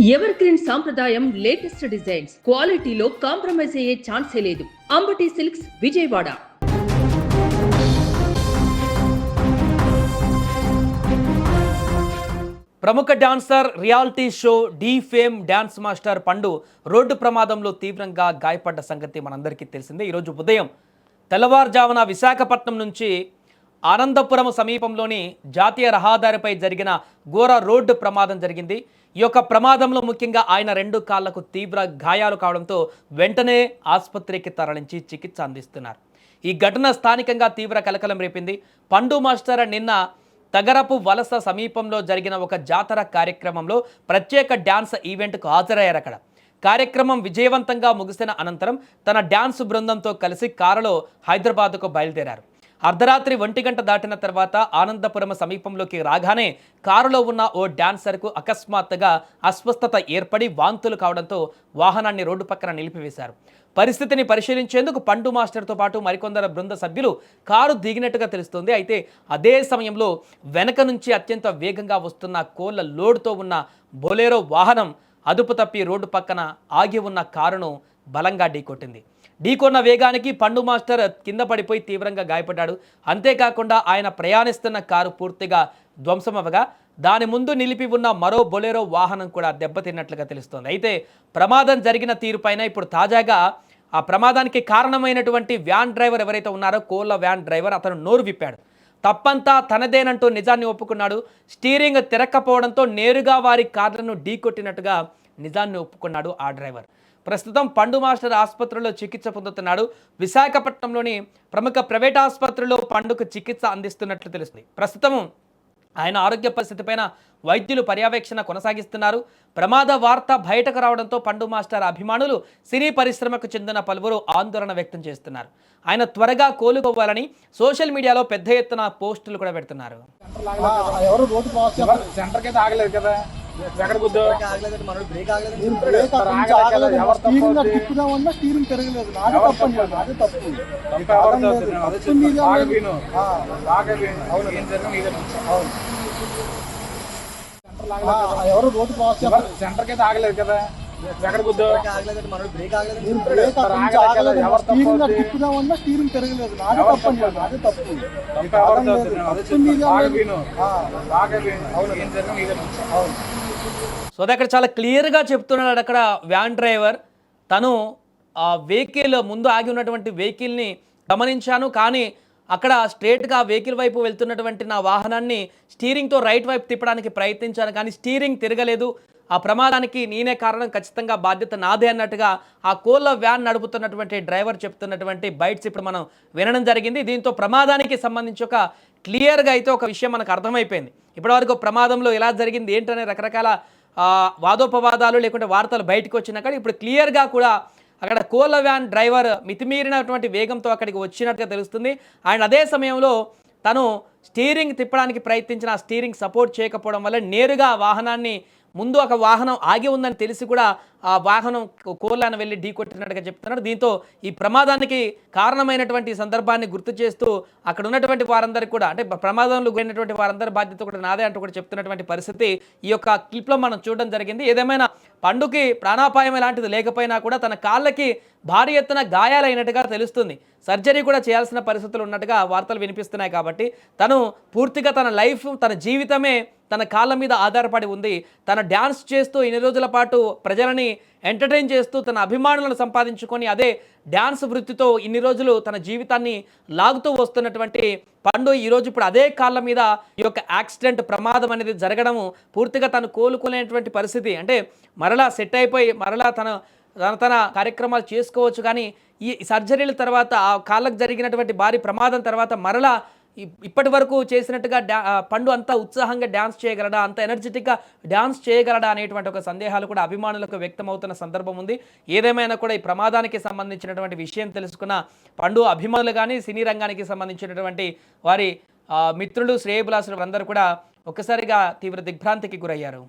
Ever green సాంప్రదాయం latest designs క్వాలిటీలో compromise అయ్యే ఛాన్సే లేదు. అంబటి సిల్క్స్ విజయవాడ. ప్రముఖ dancer, reality show Dhee fame dance master Pandu road ప్రమాదంలో తీవ్రంగా గాయపడ్డ సంగతి మనందరికీ తెలిసిందే. ఈరోజు ఉదయం తెల్లవారుజామున విశాఖపట్నం నుంచి ఆనందపురం సమీపంలోని జాతీయ రహదారిపై జరిగిన ఘోర రోడ్డు ప్రమాదం జరిగింది. ఈ యొక్క ప్రమాదంలో ముఖ్యంగా ఆయన 2 కాళ్లకు తీవ్ర గాయాలు కావడంతో వెంటనే ఆసుపత్రికి తరలించి చికిత్స అందిస్తున్నారు. ఈ ఘటన స్థానికంగా తీవ్ర కలకలం రేపింది. పండు మాస్టర్ నిన్న తగరపు వలస సమీపంలో జరిగిన ఒక జాతర కార్యక్రమంలో ప్రత్యేక డ్యాన్స్ ఈవెంట్కు హాజరయ్యారు. అక్కడ కార్యక్రమం విజయవంతంగా ముగిసిన అనంతరం తన డ్యాన్స్ బృందంతో కలిసి కారులో హైదరాబాద్కు బయలుదేరారు. అర్ధరాత్రి 1 గంట దాటిన తర్వాత ఆనందపురం సమీపంలోకి రాగానే కారులో ఉన్న ఓ డాన్సర్కు అకస్మాత్తుగా అస్వస్థత ఏర్పడి వాంతులు కావడంతో వాహనాన్ని రోడ్డు పక్కన నిలిపివేశారు. పరిస్థితిని పరిశీలించేందుకు పండు మాస్టర్తో పాటు మరికొందరు బృంద సభ్యులు కారు దిగినట్టుగా తెలుస్తోంది. అయితే అదే సమయంలో వెనక నుంచి అత్యంత వేగంగా వస్తున్న కోళ్ల లోడ్తో ఉన్న బొలెరో వాహనం అదుపు తప్పి రోడ్డు పక్కన ఆగి ఉన్న కారును బలంగా ఢీకొట్టింది. ఢీకొన్న వేగానికి పండు మాస్టర్ కింద పడిపోయి తీవ్రంగా గాయపడ్డాడు. అంతేకాకుండా ఆయన ప్రయాణిస్తున్న కారు పూర్తిగా ధ్వంసమవగా దాని ముందు నిలిపి ఉన్న మరో బొలెరో వాహనం కూడా దెబ్బతిన్నట్లుగా తెలుస్తోంది. అయితే ప్రమాదం జరిగిన తీరుపైన ఇప్పుడు తాజాగా ఆ ప్రమాదానికి కారణమైనటువంటి వ్యాన్ డ్రైవర్ ఎవరైతే ఉన్నారో కోళ్ల వ్యాన్ డ్రైవర్ అతను నోరు విప్పాడు. తప్పంతా తనదేనంటూ నిజాన్ని ఒప్పుకున్నాడు. స్టీరింగ్ తిరక్కపోవడంతో నేరుగా వారి కార్లను ఢీకొట్టినట్టుగా నిజాన్ని ఒప్పుకున్నాడు ఆ డ్రైవర్. ప్రస్తుతం పండు మాస్టర్ ఆసుపత్రిలో చికిత్స పొందుతున్నాడు. విశాఖపట్నంలోని ప్రముఖ ప్రైవేట్ ఆసుపత్రిలో పండుకు చికిత్స అందిస్తున్నట్లు తెలుస్తుంది. ప్రస్తుతం ఆయన ఆరోగ్య పరిస్థితిపైన వైద్యులు పర్యవేక్షణ కొనసాగిస్తున్నారు. ప్రమాద వార్త బయటకు రావడంతో పండు మాస్టర్ అభిమానులు సినీ పరిశ్రమకు చెందిన పలువురు ఆందోళన వ్యక్తం చేస్తున్నారు. ఆయన త్వరగా కోలుకోవాలని సోషల్ మీడియాలో పెద్ద ఎత్తున పోస్టులు కూడా పెడుతున్నారు. ఎవరు రోడ్డు క్రాస్ సెంటర్ కి ఆగలేదు కదా, ఎక్కడ తిప్పుదామన్నా స్టీరింగ్ తిరగలేదు. నాదే తప్పండి, నాదే తప్పు. సో అది అక్కడ చాలా క్లియర్గా చెప్తున్నాడు. అక్కడ వ్యాన్ డ్రైవర్ తను ఆ వెహికల్ ముందు ఆగి ఉన్నటువంటి వెహికల్ని గమనించాను, కానీ అక్కడ స్ట్రేట్గా వెహికల్ వైపు వెళ్తున్నటువంటి నా వాహనాన్ని స్టీరింగ్తో రైట్ వైపు తిప్పడానికి ప్రయత్నించాను, కానీ స్టీరింగ్ తిరగలేదు. ఆ ప్రమాదానికి నేనే కారణం, ఖచ్చితంగా బాధ్యత నాదే అన్నట్టుగా ఆ కోళ్ల వ్యాన్ నడుపుతున్నటువంటి డ్రైవర్ చెప్తున్నటువంటి బైట్స్ ఇప్పుడు మనం వినడం జరిగింది. దీంతో ప్రమాదానికి సంబంధించి ఒక క్లియర్గా అయితే ఒక విషయం మనకు అర్థమైపోయింది. ఇప్పటివరకు ప్రమాదంలో ఎలా జరిగింది ఏంటనే రకరకాల వాదోపవాదాలు లేకుంటే వార్తలు బయటకు వచ్చినాక ఇప్పుడు క్లియర్గా కూడా అక్కడ కోళ్ల వ్యాన్ డ్రైవర్ మితిమీరినటువంటి వేగంతో అక్కడికి వచ్చినట్టుగా తెలుస్తుంది. అండ్ అదే సమయంలో తను స్టీరింగ్ తిప్పడానికి ప్రయత్నించిన స్టీరింగ్ సపోర్ట్ చేయకపోవడం వల్ల నేరుగా వాహనాన్ని ముందు ఒక వాహనం ఆగి ఉందని తెలిసి కూడా ఆ వాహనం కోళ్లను వెళ్ళి ఢీకొట్టినట్టుగా చెప్తున్నాడు. దీంతో ఈ ప్రమాదానికి కారణమైనటువంటి సందర్భాన్ని గుర్తు చేస్తూ అక్కడ ఉన్నటువంటి వారందరికీ కూడా, అంటే ప్రమాదంలో గురైనటువంటి వారందరి బాధ్యత కూడా నాదే అంటూ కూడా చెప్తున్నటువంటి పరిస్థితి ఈ యొక్క క్లిప్లో మనం చూడడం జరిగింది. ఏదేమైనా పండుకి ప్రాణాపాయం ఎలాంటిది లేకపోయినా కూడా తన కాళ్ళకి భారీ ఎత్తున గాయాలైనట్టుగా తెలుస్తుంది. సర్జరీ కూడా చేయాల్సిన పరిస్థితులు ఉన్నట్టుగా వార్తలు వినిపిస్తున్నాయి. కాబట్టి తను పూర్తిగా తన లైఫ్, తన జీవితమే తన కాళ్ళ మీద ఆధారపడి ఉంది. తన డ్యాన్స్ చేస్తూ ఇన్ని రోజుల పాటు ప్రజలని ఎంటర్టైన్ చేస్తూ తన అభిమానులను సంపాదించుకొని అదే డ్యాన్స్ వృత్తితో ఇన్ని రోజులు తన జీవితాన్ని లాగుతూ వస్తున్నటువంటి పండు ఈరోజు ఇప్పుడు అదే కాళ్ళ మీద ఈ యొక్క యాక్సిడెంట్ ప్రమాదం అనేది జరగడము పూర్తిగా తను కోలుకునేటువంటి పరిస్థితి. అంటే మరలా సెట్ అయిపోయి మరలా తన కార్యక్రమాలు చేసుకోవచ్చు, కానీ ఈ సర్జరీల తర్వాత ఆ కాళ్ళకు జరిగినటువంటి భారీ ప్రమాదం తర్వాత మరలా ఇప్పటి వరకు చేసినట్టుగా పండు అంత ఉత్సాహంగా డ్యాన్స్ చేయగలడా, అంత ఎనర్జెటిక్గా డ్యాన్స్ చేయగలడా అనేటువంటి ఒక సందేహాలు కూడా అభిమానులకు వ్యక్తమవుతున్న సందర్భం ఉంది. ఏదేమైనా కూడా ఈ ప్రమాదానికి సంబంధించినటువంటి విషయం తెలుసుకున్న పండు అభిమానులు కానీ సినీ రంగానికి సంబంధించినటువంటి వారి మిత్రులు, శ్రేయభిలాషులు అందరూ కూడా ఒక్కసారిగా తీవ్ర దిగ్భ్రాంతికి గురయ్యారు.